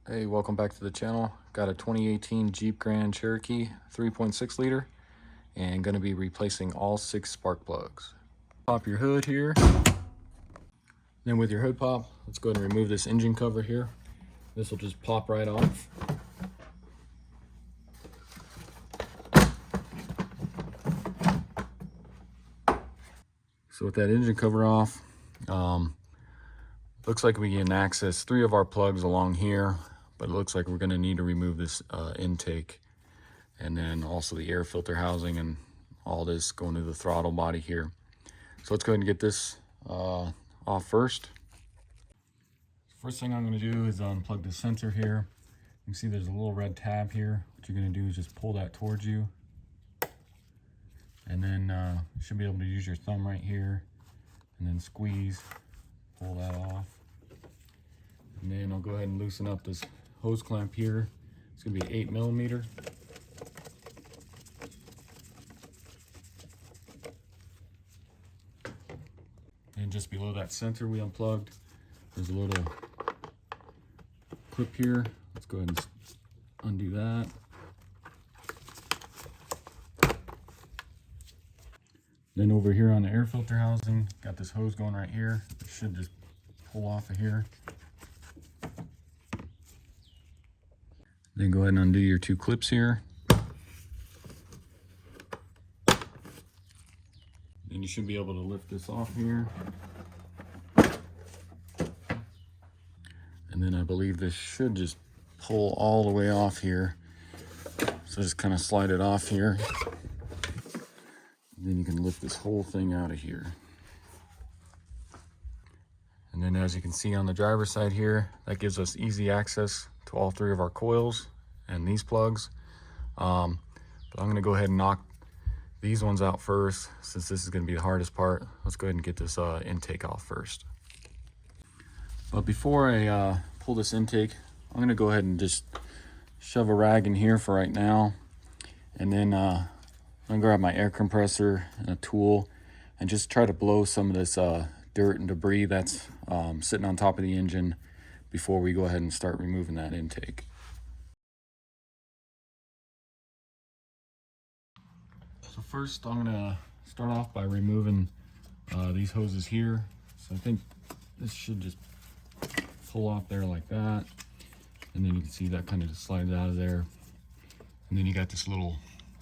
Hey, welcome back to the channel. Got a 2018 Jeep Grand Cherokee 3.6 liter and going to be replacing all 6 spark plugs. Pop your hood here. Then with your hood pop, let's go ahead and remove this engine cover here. This will just pop right off. So with that engine cover off, looks like we can access 3 of our plugs along here, but it looks like we're going to need to remove this intake and then also the air filter housing and all this going to the throttle body here. So let's go ahead and get this off first. First thing I'm going to do is unplug the sensor here. You can see there's a little red tab here. What you're going to do is just pull that towards you, and then you should be able to use your thumb right here and then squeeze, pull that off. And then I'll go ahead and loosen up this hose clamp here. It's going to be 8mm. And just below that sensor we unplugged, there's a little clip here. Let's go ahead and undo that. Then over here on the air filter housing, got this hose going right here. It should just pull off of here. Then go ahead and undo your 2 clips here. Then you should be able to lift this off here. And then I believe this should just pull all the way off here. So just kind of slide it off here. And then you can lift this whole thing out of here. And then as you can see on the driver's side here, that gives us easy access to all 3 of our coils and these plugs. But I'm gonna go ahead and knock these ones out first, since this is gonna be the hardest part. Let's go ahead and get this intake off first. But before I pull this intake, I'm gonna go ahead and just shove a rag in here for right now. And then I'm gonna grab my air compressor and a tool and just try to blow some of this dirt and debris that's sitting on top of the engine before we go ahead and start removing that intake. So first I'm gonna start off by removing these hoses here. So I think this should just pull off there like that. And then you can see that kind of just slides out of there. And then you got this little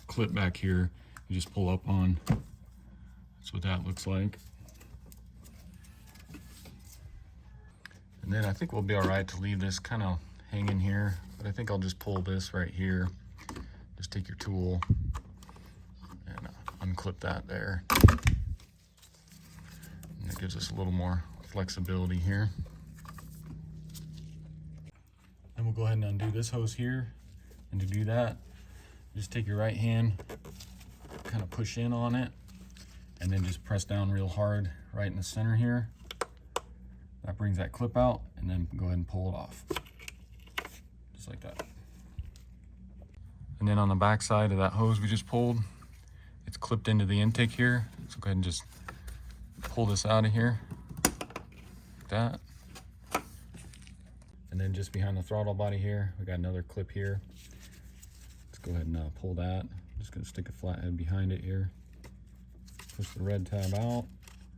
clip back here you just pull up on. That's what that looks like. And then I think we'll be all right to leave this kind of hanging here, but I think I'll just pull this right here. Just take your tool and unclip that there. And that gives us a little more flexibility here. Then we'll go ahead and undo this hose here. And to do that, just take your right hand, kind of push in on it, and then just press down real hard right in the center here. That brings that clip out, and then go ahead and pull it off. Just like that. And then on the back side of that hose we just pulled, it's clipped into the intake here. So go ahead and just pull this out of here, like that. And then just behind the throttle body here, we got another clip here. Let's go ahead and pull that. I'm just gonna stick a flathead behind it here. Push the red tab out,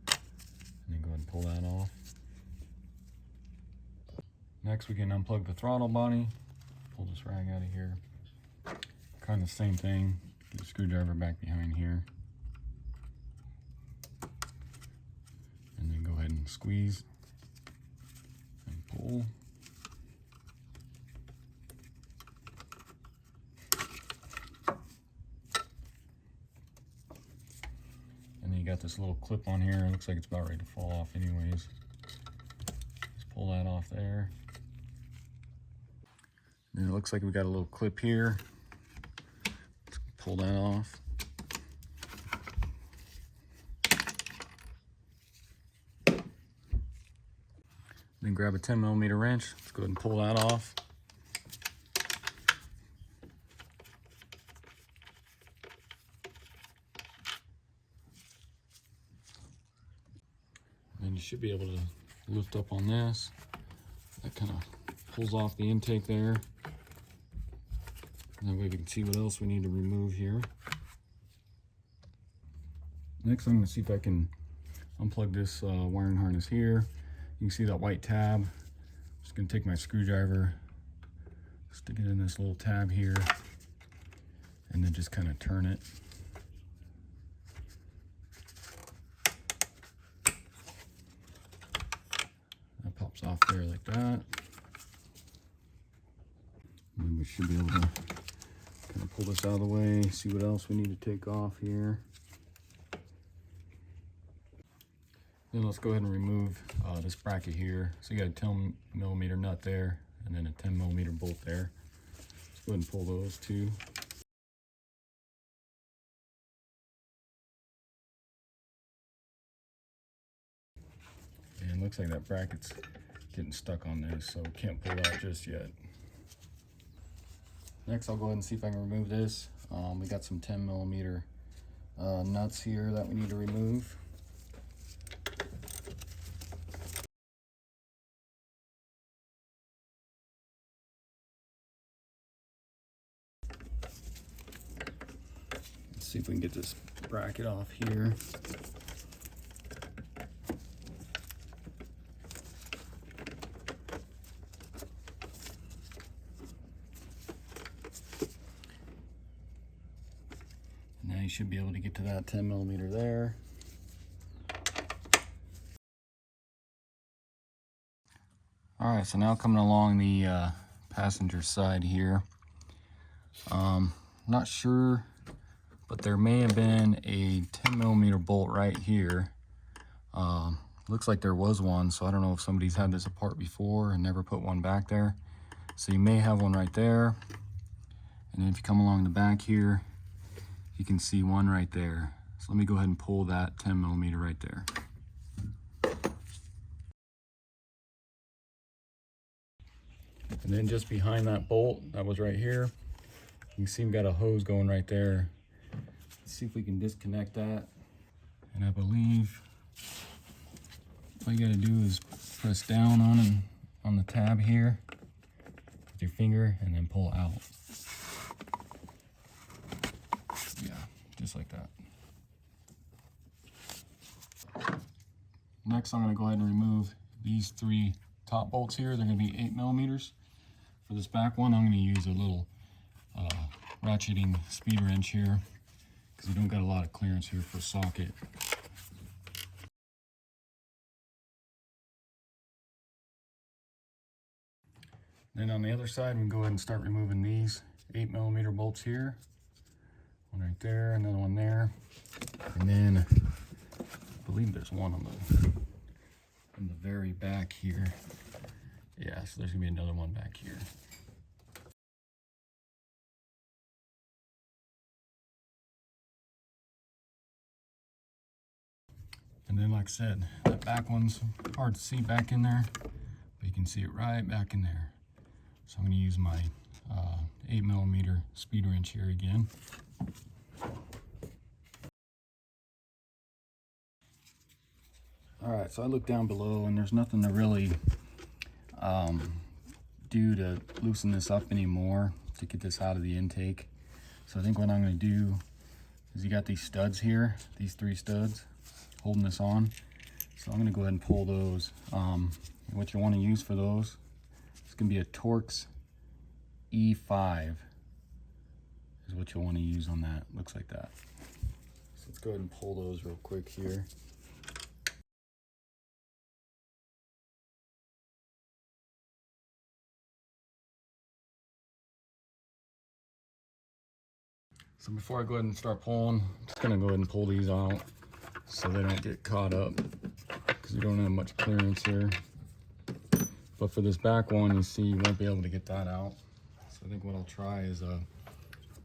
and then go ahead and pull that off. Next we can unplug the throttle body. Pull this rag out of here. Kind of the same thing. Get a screwdriver back behind here. And then go ahead and squeeze and pull. And then you got this little clip on here. It looks like it's about ready to fall off anyways. Just pull that off there. And it looks like we got a little clip here. Let's pull that off. Then grab a 10mm wrench. Let's go ahead and pull that off. And you should be able to lift up on this. That kind of pulls off the intake there. And that way we can see what else we need to remove here. Next, I'm going to see if I can unplug this wiring harness here. You can see that white tab. I'm just going to take my screwdriver, stick it in this little tab here, and then just kind of turn it. That pops off there like that. And we should be able to kind of pull this out of the way, see what else we need to take off here. Then let's go ahead and remove this bracket here. So you got a 10mm nut there, and then a 10mm bolt there. Let's go ahead and pull those two. And it looks like that bracket's getting stuck on this, so we can't pull out just yet. Next, I'll go ahead and see if I can remove this. We got some 10mm nuts here that we need to remove. Let's see if we can get this bracket off here. Now you should be able to get to that 10mm there. All right, so now coming along the passenger side here. Not sure, but there may have been a 10mm bolt right here. Looks like there was one, so I don't know if somebody's had this apart before and never put one back there. So you may have one right there. And then if you come along the back here, you can see one right there. So let me go ahead and pull that 10mm right there. And then just behind that bolt that was right here, you can see we've got a hose going right there. Let's see if we can disconnect that. And I believe all you gotta do is press down on the tab here with your finger and then pull out. Yeah, just like that. Next, I'm gonna go ahead and remove these three top bolts here. They're gonna be 8mm. For this back one, I'm gonna use a little ratcheting speed wrench here because you don't got a lot of clearance here for a socket. Then on the other side, we can go ahead and start removing these 8mm bolts here. One right there, another one there. And then I believe there's one on the very back here. Yeah, so there's gonna be another one back here. And then, like I said, that back one's hard to see back in there, but you can see it right back in there. So I'm going to use my 8mm speed wrench here again. Alright, so I look down below and there's nothing to really do to loosen this up anymore to get this out of the intake. So I think what I'm going to do is you got these studs here, these three studs holding this on. So I'm going to go ahead and pull those. What you want to use for those, it's going to be a Torx E5 is what you'll want to use on that. Looks like that. So let's go ahead and pull those real quick here. So before I go ahead and start pulling, I'm just going to go ahead and pull these out so they don't get caught up because you don't have much clearance here. But for this back one, you see you won't be able to get that out. So I think what I'll try is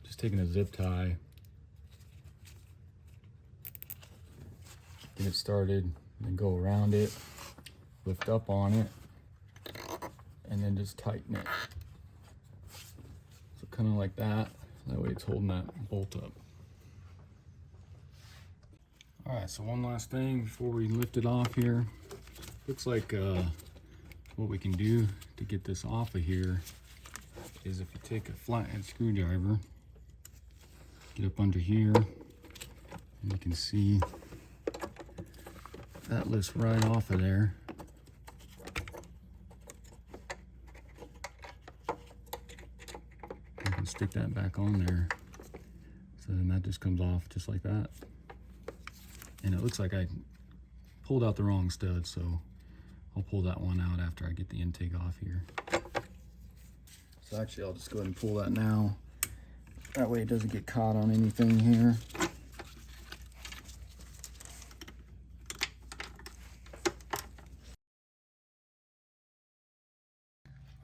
just taking a zip tie, get it started, and go around it, lift up on it, and then just tighten it. So kind of like that. That way it's holding that bolt up. All right, so one last thing before we lift it off here. Looks like What we can do to get this off of here is if you take a flathead screwdriver, get up under here, and you can see that lifts right off of there. You can stick that back on there. So then that just comes off just like that. And it looks like I pulled out the wrong stud, so I'll pull that one out after I get the intake off here. So actually I'll just go ahead and pull that now. That way it doesn't get caught on anything here.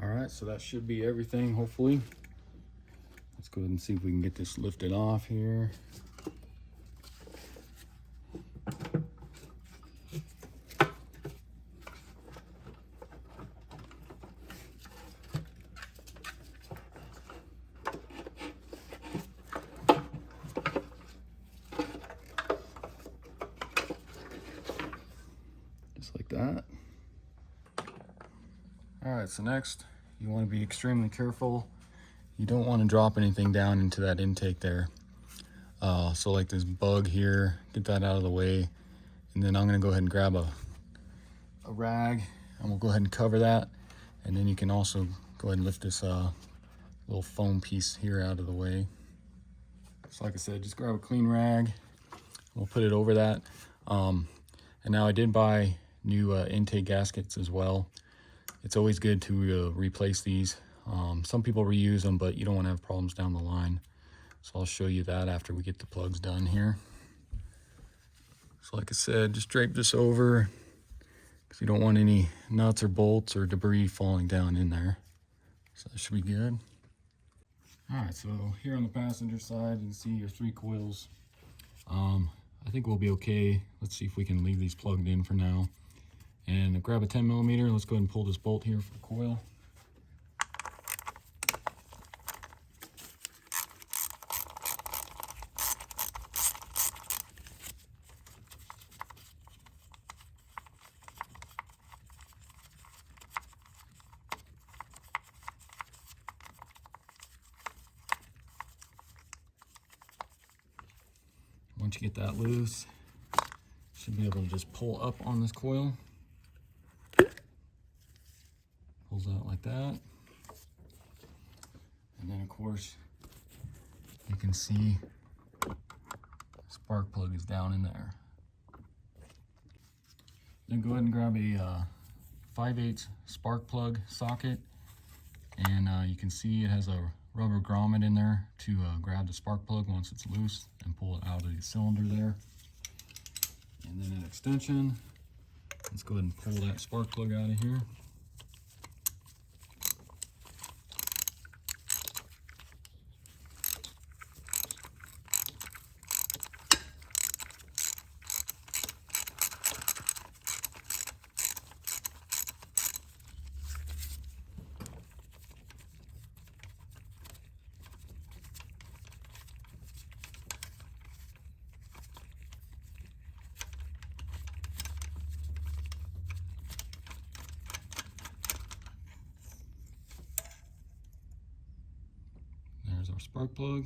All right, so that should be everything, hopefully. Let's go ahead and see if we can get this lifted off here. Just like that. All right, so next, you want to be extremely careful. You don't want to drop anything down into that intake there. So like this bug here, get that out of the way. And then I'm gonna go ahead and grab a rag and we'll go ahead and cover that. And then you can also go ahead and lift this little foam piece here out of the way. So like I said, just grab a clean rag. We'll put it over that. And now I did buy new intake gaskets as well. It's always good to replace these. Some people reuse them, but you don't want to have problems down the line. So I'll show you that after we get the plugs done here. So like I said, just drape this over because you don't want any nuts or bolts or debris falling down in there. So that should be good. All right, so here on the passenger side, you can see your 3 coils. I think we'll be okay. Let's see if we can leave these plugged in for now. And grab a 10mm. Let's go ahead and pull this bolt here for the coil. Once you get that loose, you should be able to just pull up on this coil. Pulls out like that. And then of course, you can see the spark plug is down in there. Then go ahead and grab a 5/8 spark plug socket. And you can see it has a rubber grommet in there to grab the spark plug once it's loose and pull it out of the cylinder there. And then an extension. Let's go ahead and pull that spark plug out of here. There's our spark plug.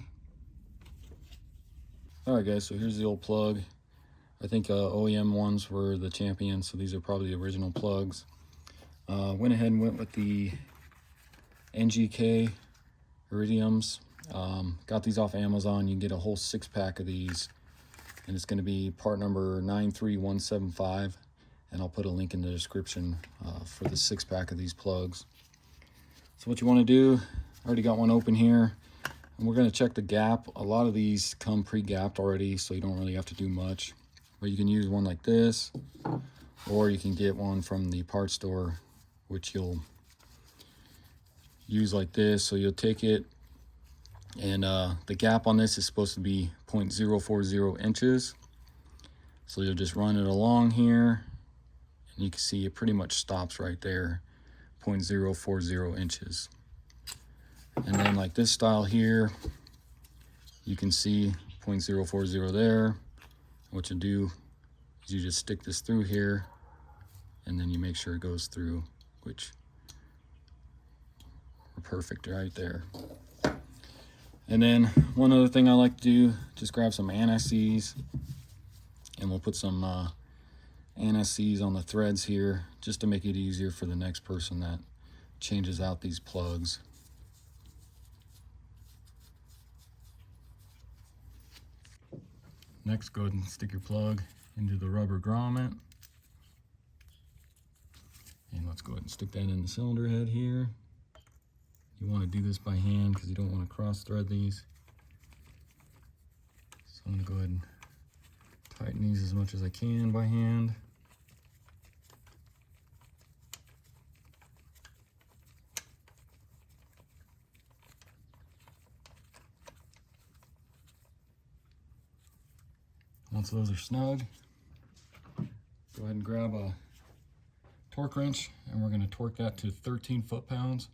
All right guys, so here's the old plug. I think OEM ones were the champions, so these are probably the original plugs. Went ahead and went with the NGK iridiums. Got these off Amazon. You can get a whole 6-pack of these, and it's going to be part number 93175, and I'll put a link in the description for the 6-pack of these plugs. So what you want to do, I already got one open here, and we're going to check the gap. A lot of these come pre-gapped already, so you don't really have to do much. But you can use one like this, or you can get one from the parts store, which you'll use like this. So you'll take it, and the gap on this is supposed to be 0.040 inches. So you'll just run it along here, and you can see it pretty much stops right there, 0.040 inches. And then like this style here, you can see 0.040 there. What you do is you just stick this through here, and then you make sure it goes through which are perfect right there. And then one other thing I like to do, just grab some anti-seize, and we'll put some anti-seize on the threads here, just to make it easier for the next person that changes out these plugs. Next, go ahead and stick your plug into the rubber grommet. And let's go ahead and stick that in the cylinder head here. You want to do this by hand because you don't want to cross thread these. So I'm going to go ahead and tighten these as much as I can by hand. Once those are snug, go ahead and grab a torque wrench, and we're going to torque that to 13 foot-pounds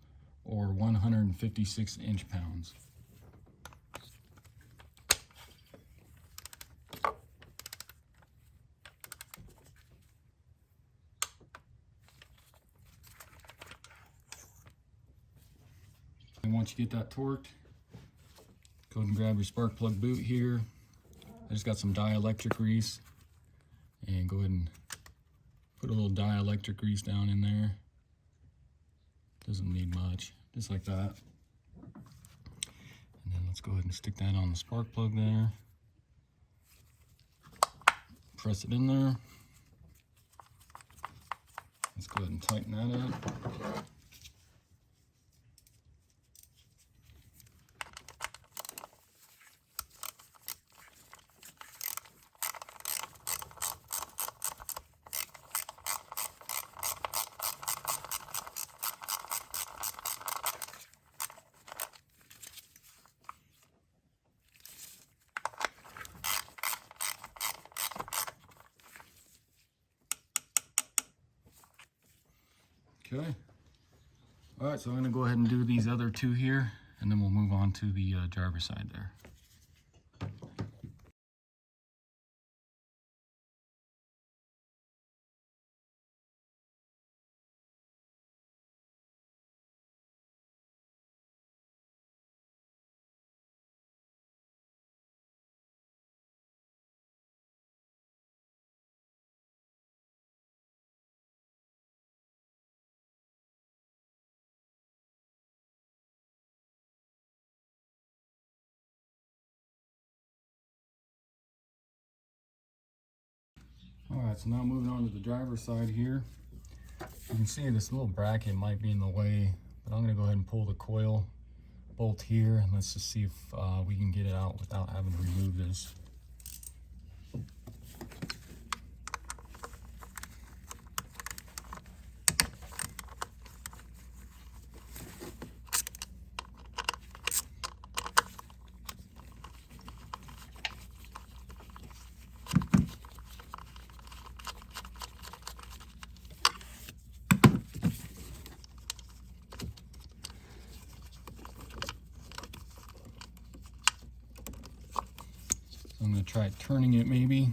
or 156 inch-pounds. And once you get that torqued, go ahead and grab your spark plug boot here. I just got some dielectric grease, and go ahead and put a little dielectric grease down in there. Doesn't need much, just like that. And then let's go ahead and stick that on the spark plug there. Press it in there. Let's go ahead and tighten that up. Okay. All right, so I'm gonna go ahead and do these other two here, and then we'll move on to the driver's side there. All right, so now moving on to the driver's side here. You can see this little bracket might be in the way, but I'm gonna go ahead and pull the coil bolt here, and let's just see if we can get it out without having to remove this. I'm going to try turning it maybe.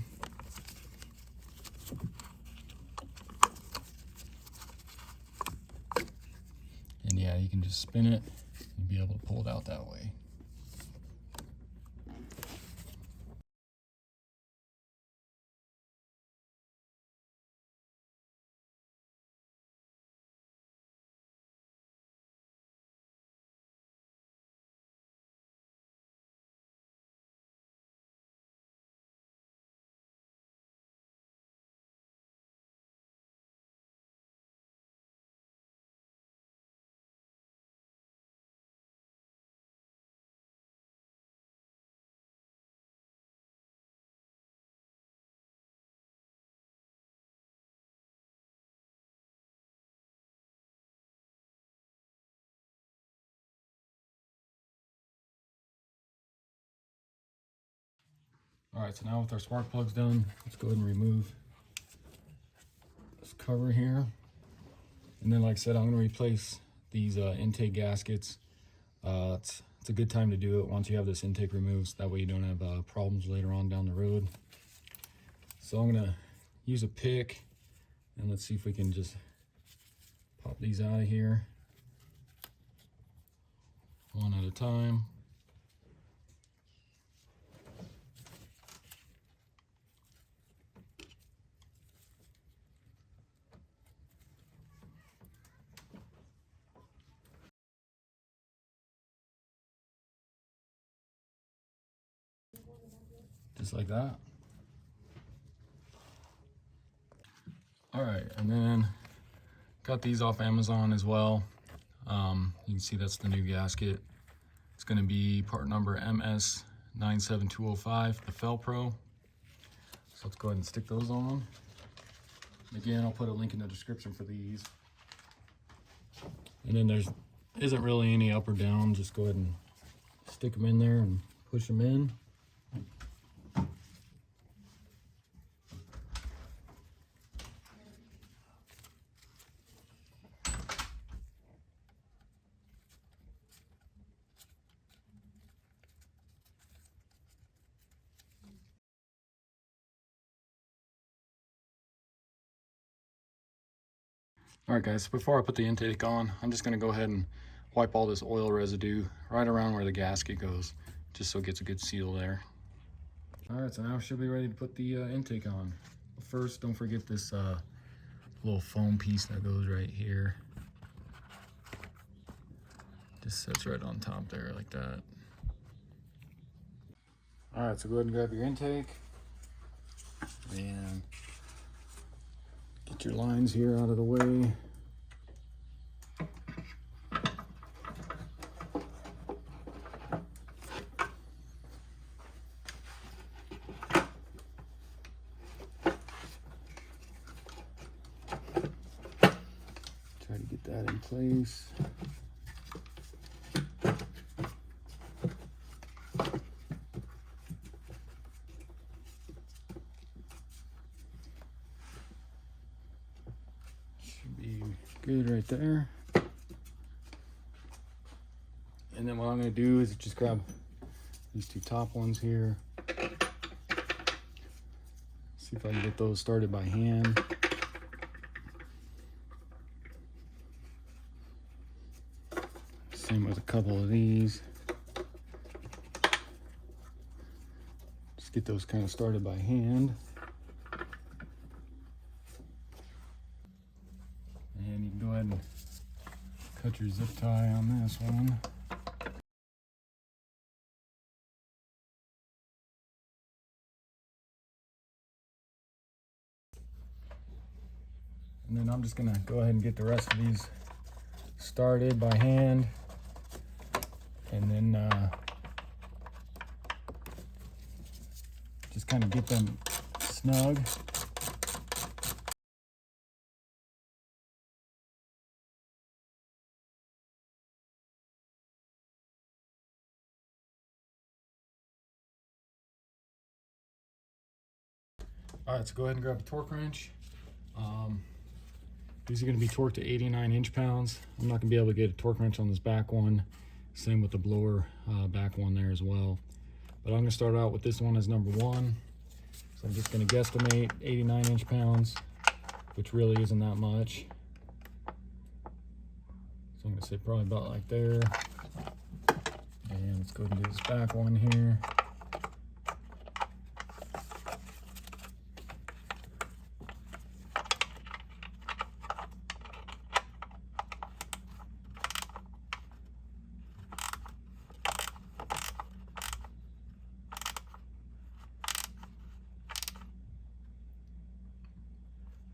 And yeah, you can just spin it and be able to pull it out that way. All right, so now with our spark plugs done, let's go ahead and remove this cover here. And then, like I said, I'm going to replace these intake gaskets. It's a good time to do it once you have this intake removed, so that way you don't have problems later on down the road. So I'm going to use a pick, and let's see if we can just Pop these out of here, one at a time. Just like that. All right, and then got these off Amazon as well. You can see that's the new gasket. It's going to be part number MS97205, the Felpro. So let's go ahead and stick those on. Again, I'll put a link in the description for these. And then there isn't really any up or down. Just go ahead and stick them in there and push them in. Alright guys, before I put the intake on, I'm just going to go ahead and wipe all this oil residue right around where the gasket goes, just so it gets a good seal there. Alright, so now we should be ready to put the intake on. First, don't forget this little foam piece that goes right here. Just sits right on top there like that. Alright, so go ahead and grab your intake. And get your lines here out of the way. Try to get that in place. Good right there. And then what I'm going to do is just grab these two top ones here. See if I can get those started by hand. Same with a couple of these. Just get those kind of started by hand. And you can go ahead and cut your zip tie on this one. And then I'm just gonna go ahead and get the rest of these started by hand. And then just kind of get them snug. All right, so go ahead and grab a torque wrench. These are going to be torqued to 89 inch-pounds. I'm not going to be able to get a torque wrench on this back one. Same with the blower back one there as well. But I'm going to start out with this one as number 1. So I'm just going to guesstimate 89 inch-pounds, which really isn't that much. So I'm going to say probably about like there. And let's go ahead and do this back one here.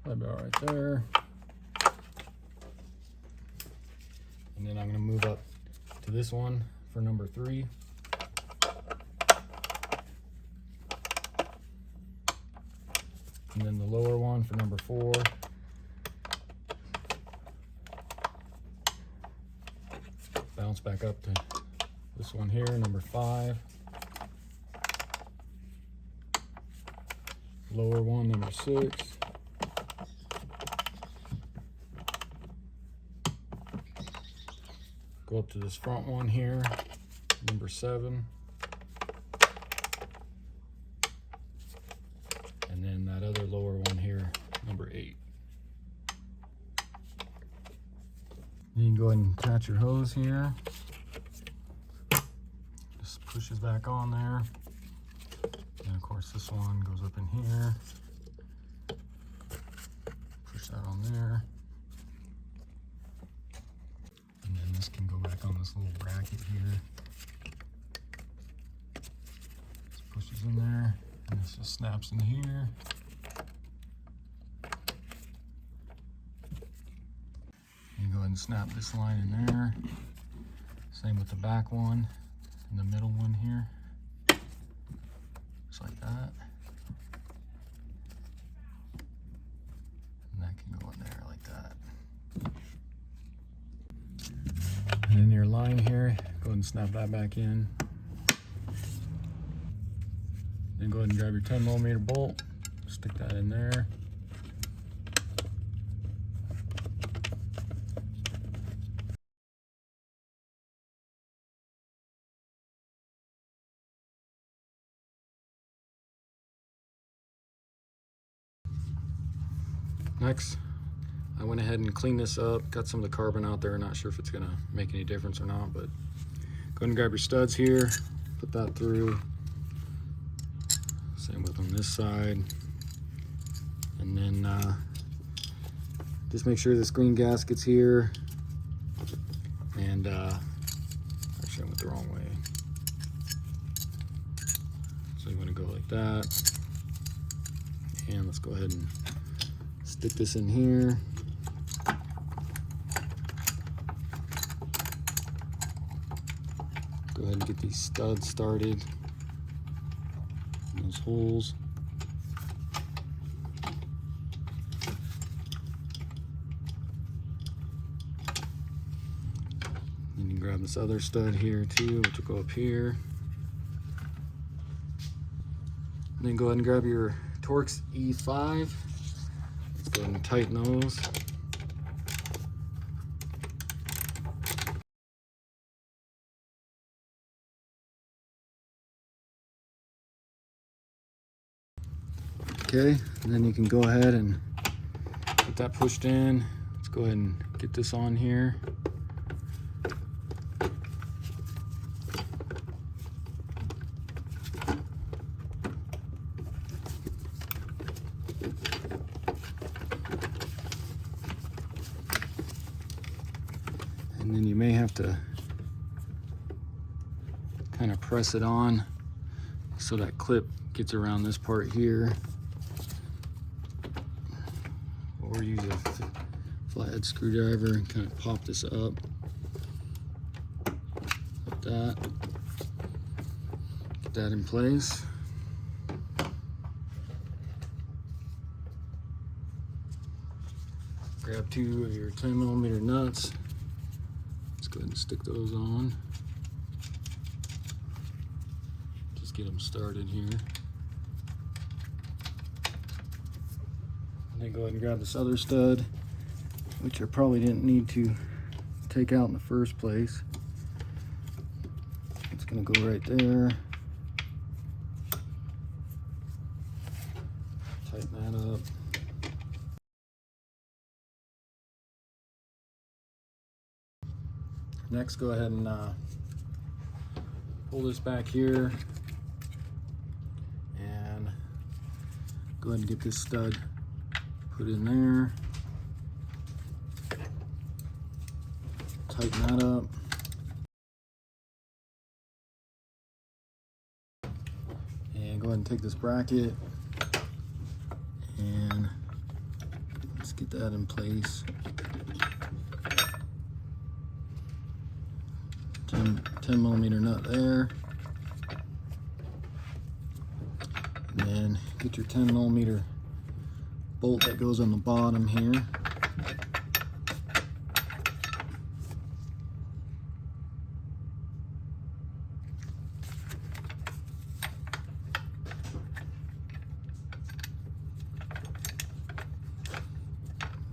About right there. And then I'm going to move up to this one for number 3. And then the lower one for number 4. Bounce back up to this one here, number 5. Lower one, number 6. Go up to this front one here, number 7. And then that other lower one here, number 8. got your hose here. Just pushes back on there. And of course this one goes up in here. Push that on there. And then this can go back on this little bracket here. This pushes in there, and this just snaps in here. You go ahead and snap this line in there. Same with the back one and the middle one here. Just like that. And that can go in there like that. And then your line here, go ahead and snap that back in. Then go ahead and grab your 10mm bolt, stick that in there. Next, I went ahead and cleaned this up, got some of the carbon out there. Not sure if it's gonna make any difference or not, but go ahead and grab your studs here, put that through. Same with on this side. And then just make sure this green gasket's here. And actually I went the wrong way. So you wanna go like that. And let's go ahead and stick this in here. Go ahead and get these studs started in those holes. Then you can grab this other stud here too, which will go up here. And then go ahead and grab your Torx E5. Let's go ahead and tighten those. Okay, and then you can go ahead and get that pushed in. Let's go ahead and get this on here. And then you may have to kind of press it on so that clip gets around this part here. Or use a flathead screwdriver and kind of pop this up like that. Get that in place. Grab 2 of your 10mm nuts. Let's go ahead and stick those on. Just get them started here. And then go ahead and grab this other stud, which I probably didn't need to take out in the first place. It's gonna go right there. Tighten that up. Next, go ahead and pull this back here and go ahead and get this stud put in there. Tighten that up. And go ahead and take this bracket and let's get that in place. 10mm nut there. And then get your 10mm bolt that goes on the bottom here.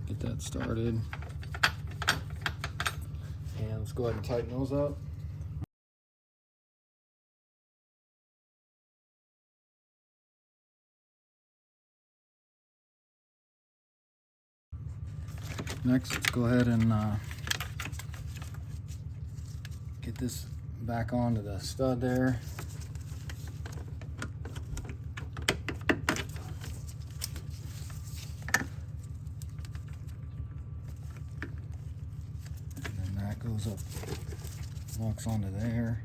Get that started. And let's go ahead and tighten those up. Next, let's go ahead and Get this back onto the stud there. And then that goes up, locks onto there.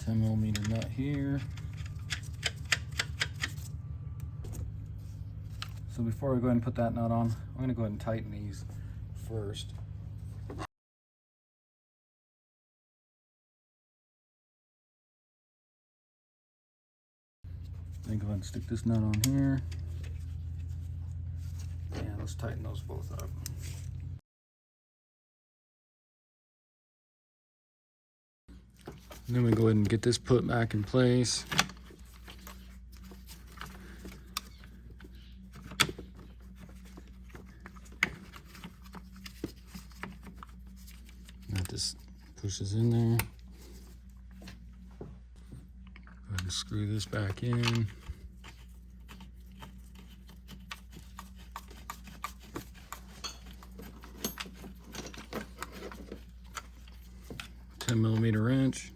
10mm nut here. So before we go ahead and put that nut on, I'm going to go ahead and tighten these first. Then go ahead and stick this nut on here. And let's tighten those both up. And then we go ahead and get this put back in place. That just pushes in there. Go ahead and screw this back in. $10mm wrench.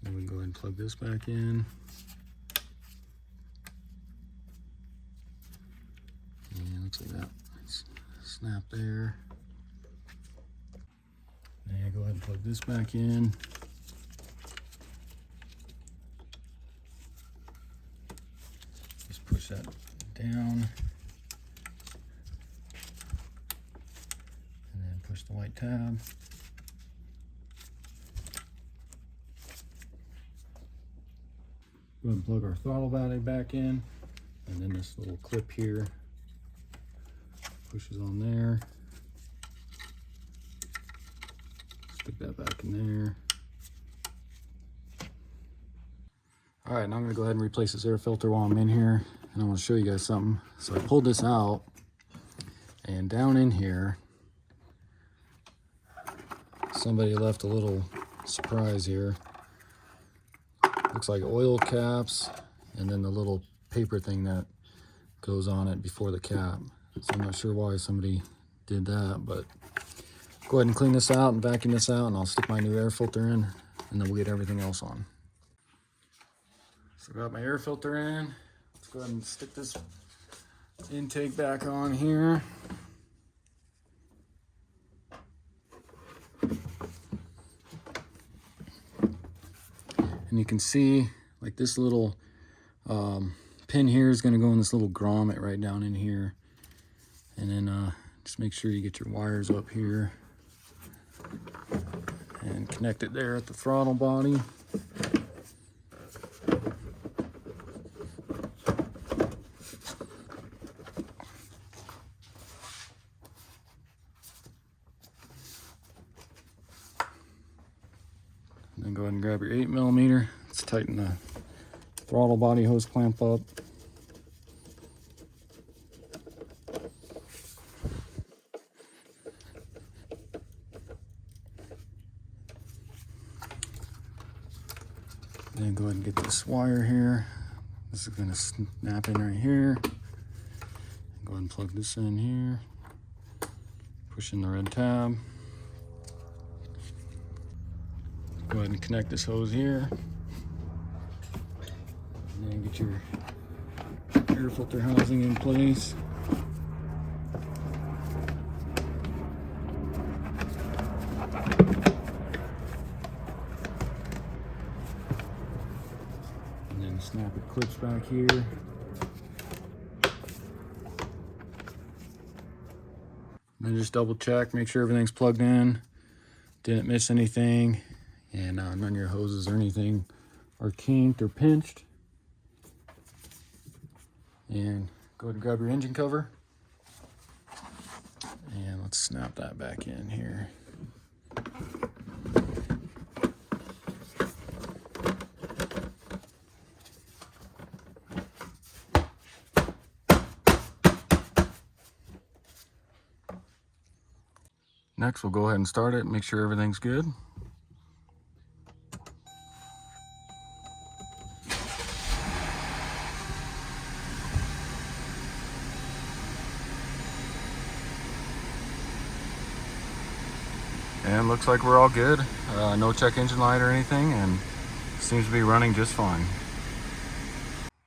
Then we can go ahead and plug this back in. And looks like that. Snap there. And go ahead and plug this back in. Just push that down. And then push the white tab. Go ahead and plug our throttle battery back in. And then this little clip here pushes on there. Stick that back in there. All right, now I'm gonna go ahead and replace this air filter while I'm in here, and I want to show you guys something. So I pulled this out, and down in here, somebody left a little surprise here. Looks like oil caps, and then the little paper thing that goes on it before the cap. So I'm not sure why somebody did that, but go ahead and clean this out and vacuum this out, and I'll stick my new air filter in, and then we'll get everything else on. So I got my air filter in. Let's go ahead and stick this intake back on here. And you can see like this little pin here is going to go in this little grommet right down in here. And then just make sure you get your wires up here and connect it there at the throttle body. And then go ahead and grab your 8mm. Let's tighten the throttle body hose clamp up. Then go ahead and get this wire here. This is going to snap in right here. Go ahead and plug this in here. Push in the red tab. Go ahead and connect this hose here. And then get your air filter housing in place. Snap it clips back here. Then just double check, make sure everything's plugged in, didn't miss anything, and none of your hoses or anything are kinked or pinched. And go ahead and grab your engine cover, and let's snap that back in here. Next, we'll go ahead and start it and make sure everything's good. And looks like we're all good. No check engine light or anything, and seems to be running just fine.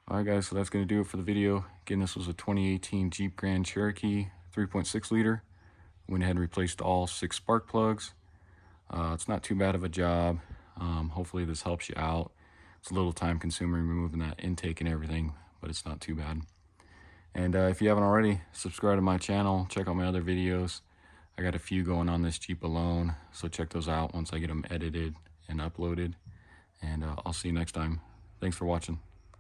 All right guys, so that's gonna do it for the video. Again, this was a 2018 Jeep Grand Cherokee 3.6 liter. Went ahead and replaced all 6 spark plugs. It's not too bad of a job. Hopefully this helps you out. It's a little time consuming removing that intake and everything, but it's not too bad. And if you haven't already, subscribe to my channel, check out my other videos. I got a few going on this Jeep alone, so check those out once I get them edited and uploaded. And I'll see you next time. Thanks for watching.